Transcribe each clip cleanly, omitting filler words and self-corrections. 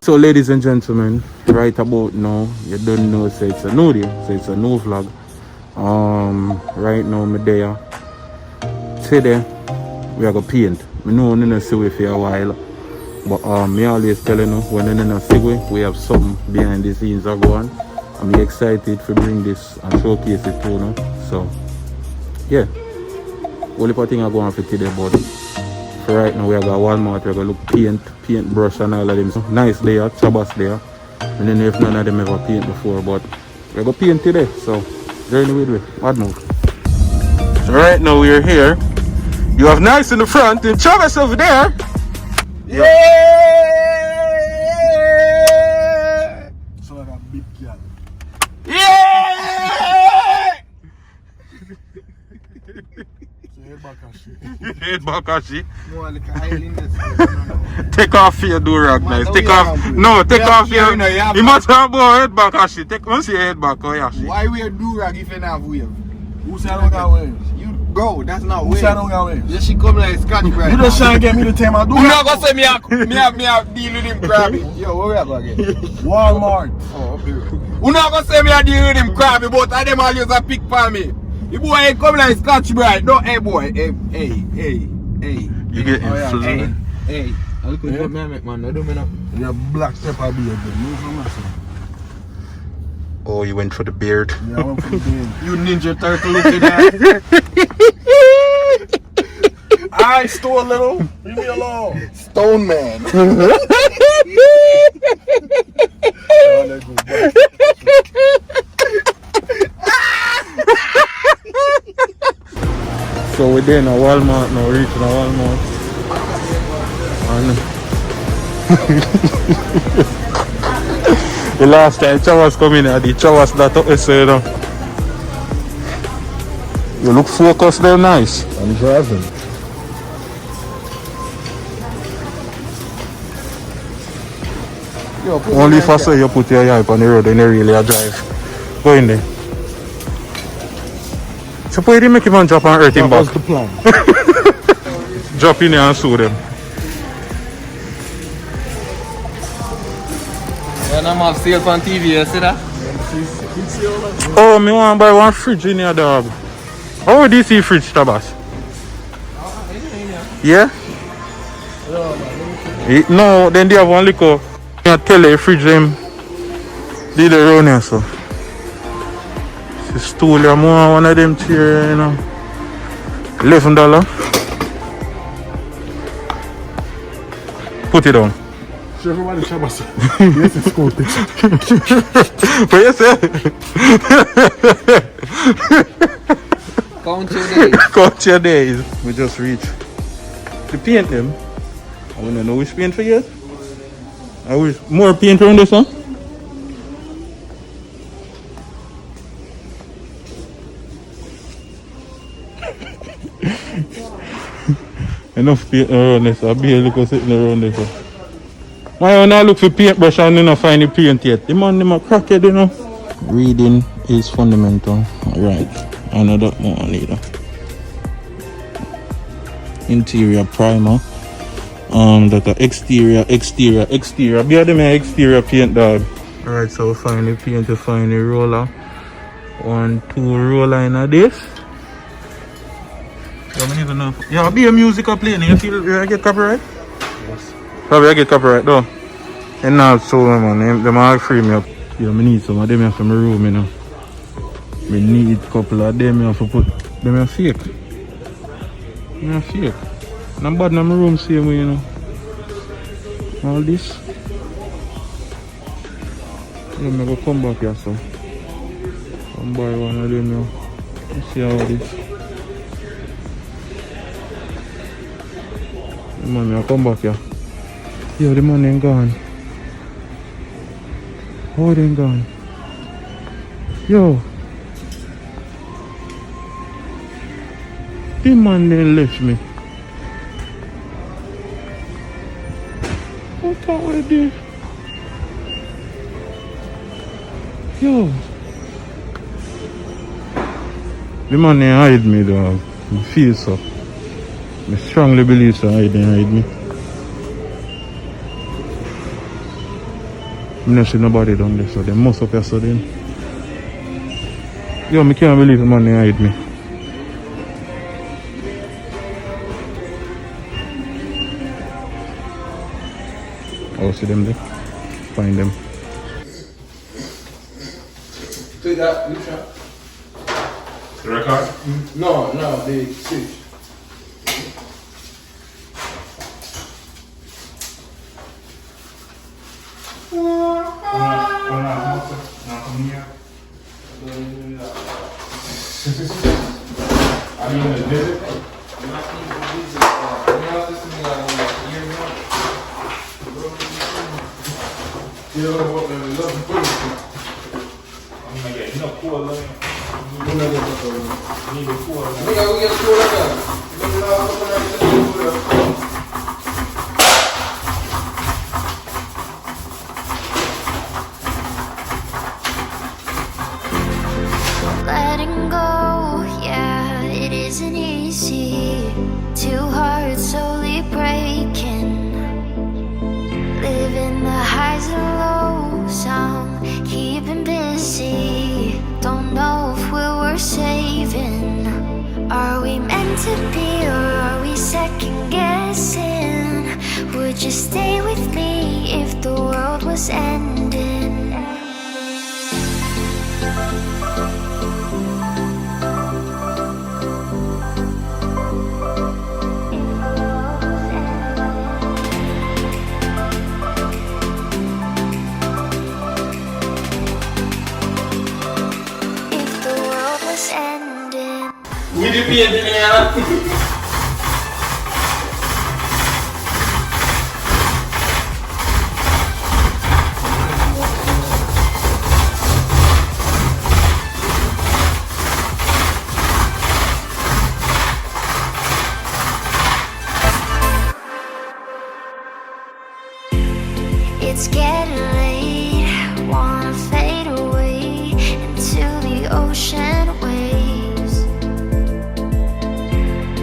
So ladies and gentlemen, right about now, you don't know, so it's a new day, so it's a new vlog. Right now I'm there. Today we are gonna paint. I know I'm not see we for a while, but me always telling you when I'm not see we have something behind the scenes are going. I'm excited to bring this and showcase it to you. So yeah, only thing I go on for today, but for right now we are going to Walmart, we're going to look paint brush and all of them. So nice there, Chabas there. And then if none of them ever paint before, but we're going to paint today. So journey with me, bad move. So right now we're here. You have nice in the front and Chabas over there. Yeah! So like a big girl. Yeah! Head back as she. Take off your do-rag, nice. Take off. No, take off your. You must have a head back as she. Take once your head back, oh yeah. Why wear do-rag if you don't have wave? Who said I don't got waves? You bro, that's not wave. Who said I don't got waves? Just she come like Scotch right. You just trying to get me to tell my do-rag. You not gonna say me have deal with him crabby. Yo, where we at again? Walmart. Oh, okay. You not gonna say me have deal with him crabby, but I them all use a pick for me. You boy ain't come like Scotch bright. No, hey boy, hey. You get influenced. Hey. I look at man, man. I don't mean you're black pepper beard. Move from us. Oh, you went for the beard. Yeah, I went for the beard. You ninja turtle looking at. I stole a little. Leave me alone. Stone man. So we're there in a Walmart now, reaching a Walmart. And the last time Chavas come in, the Chavas that up so you know. You look focused there, nice. I'm driving. Only if I say you put your eye up on the road and you really drive. Go in there. So why did you make him drop and hurt him back? That was the plan. Drop in there and sue them. And I'm off sale on TV, you see that? Oh, me want to buy one fridge in here, dog. How do you see fridge, Tabas? Yeah? No, then they have one liquor. I tell you, fridge them did the run here, so. She stole your more one of them chairs, you know. $11. Put it down. Sure, everybody Chabas. Yes, it's cool. What you say? Count your days. Count your days. We just reach. To paint them. I want to know which paint for you. I wish more paint on this one. Enough paint around this. I'll be a little sitting around this one. Why you not look for paintbrush and you not find the paint yet? The man them a crackhead, you know. Reading is fundamental. Right. I know that one either. Interior primer. That exterior. Be them exterior paint, dog. Alright, so we find the paint, we find the roller. 1, 2 roller in this. I don't even know. Yeah, be a music playing. You feel you get copyright? Yes. Probably I get copyright though. And now so man, them all free me up. Yeah, I need some of them here for my room, you know. I need a couple of them here for put them are fake. They are fake. And I'm bad in my room same way, you know. All this. Yeah, I'm gonna come back here so. I'll buy one of them here. Let's see how it is. The money, I'll come back here. Yo, the money ain't gone. Oh, it ain't gone. Yo. The man then left me. What the hell is this? Yo. The man ain't hide me, dog. I feel so. I strongly believe so. Hide me. I don't see nobody down there, so they must up here so then. Yo, I can't believe the man they hide me. I'll see them there. Find them. Take that, you shot. The record? No, the switch. I mean, the visit? Letting go, yeah, it isn't easy. Two hearts slowly breaking. Living the highs and lows, I'm keeping busy. Don't know if we're worth saving. Are we meant to be or are we second guessing? Would you stay with me if the world was ending? With the painting here. It's getting late, wanna fade away into the ocean waves.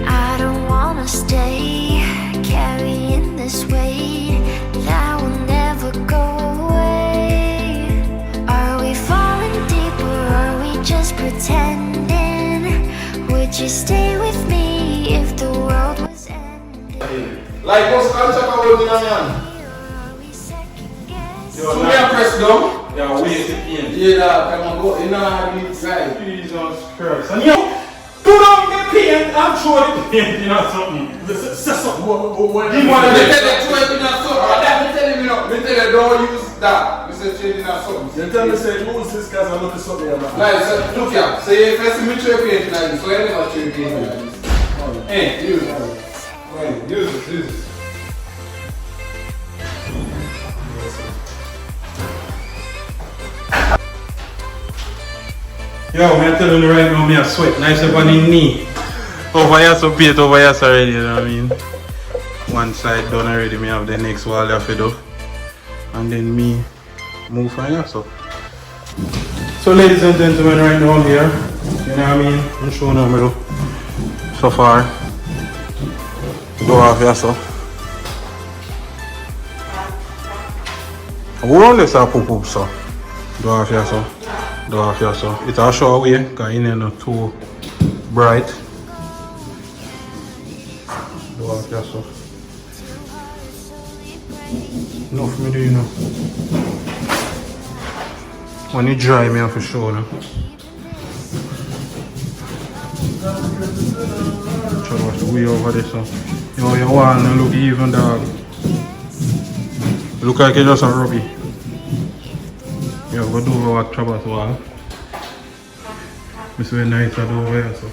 I don't wanna stay carrying this weight that will never go away. Are we falling deep or are we just pretending? Would you stay with me if the world was ending? Like what's culture about me, man? So we are pressed down. Yeah, wait to paint. Yeah, come on, go. You know how to do it. Jesus Christ. And you put on the paint and show the paint, you know something. Say something. You want to tell you to do something? That me tell you, me tell you don't use that. Me say changing that something. You tell me say use this because I'm looking something about. Like, so, look here. So you first me try paint like this. So you never try paint like this. Hey, use it. Use it. Yo, I'm telling you right now, me a sweat. Nice up on the knee. Over here, so paint over here already, you know what I mean? One side done already, me have the next wall there for do. And then me move from here, so. So ladies and gentlemen, right now I'm here. You know what I mean? I'm showing them do so far. Do off here, so. Who run this up, so? Do off here, so. Do off here, so. It's a short way, because in here not too bright. Do off here, so. Enough me do, you know. When it dry, me have to show, you know. Try to watch the way over there, so. You know, your wall don't look even, dog. Look like it's just a rubby. Yeah, we'll do our Traverse wall. It's very nice to do over here, so.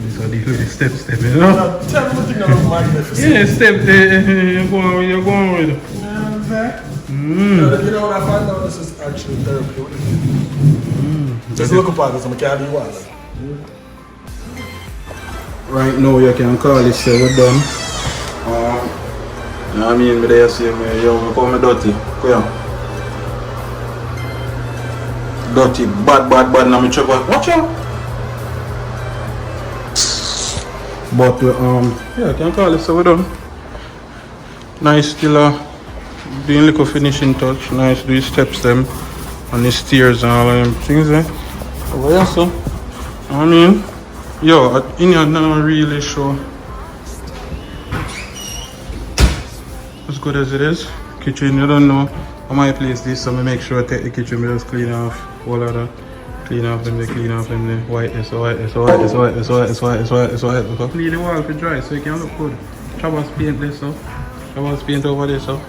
This is the step, you know? Tell me what you know magnificent. Yeah, step there, you're going with it. Yeah, exactly. You know what I find out? This is actually therapeutic. Just look upon this, I'm a candy wall. Right now, you can call it say we're done. You know what I mean? But they say, yo, I call me dirty. Come here. Dirty, bad, now me check out. Watch out! But, yeah, I can call it say we're done. Nice, still doing little finishing touch. Nice, do your steps them on the stairs and all of them things there. Over here, so. I mean, yo, in here not really sure as good as it is. Kitchen, you don't know. I might place this, so I make sure I take the kitchen, just clean off all of that. Clean off them, white this, white this. Clean the wall for dry so it can look good. Traverse paint this, so. Traverse paint over there, so.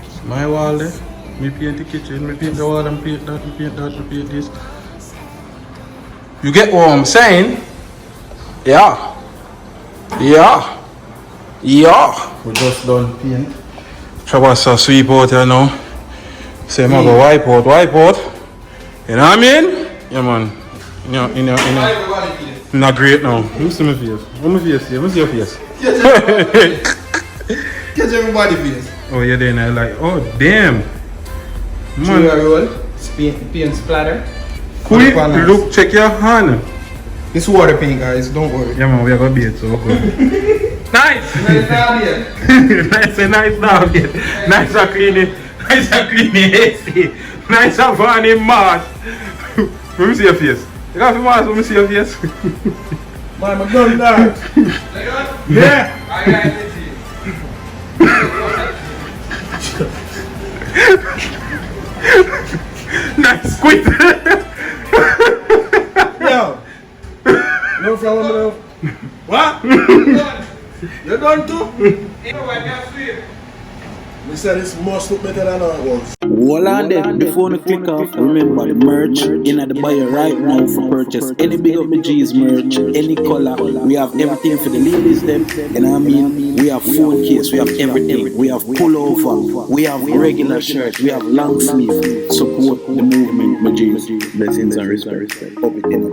It's my wall there. Me paint the kitchen, me paint the wall and paint that, me paint that, me paint this. You get what I'm saying? Yeah. Yeah. Yeah. We just done paint. Traverse sweep out here now. Say, I'm go wipe out. You know what I mean? Yeah, man. You know. Not great now. Let me see my face. Let me see your face. Catch everybody face. Oh, you're there now, like, oh, damn. Man. Roll. Paint splatter. Quick, look, check your hand. It's water paint, guys. Don't worry. Yeah, man, we are going to be it, so good. Nice! Nice down here. Nice and clean. Nice and clean AC. Nice and fun in mask. Let me see your face. You got the mask, let me see your face. Man, my gun died. Yeah. I got it. Nice, quit. Yo. No problem, no. What? You done too? They said this must look better than it was. Hold on there, before we click off, remember the merch in the bio right now for purchase. Any Big Up My G's merch, any color, we have everything for the ladies them, you know what I mean? We have phone case, we have everything, we have pullover, we have regular shirt, we have long sleeve. Support the movement, my G's. Blessings and respect. Up it in.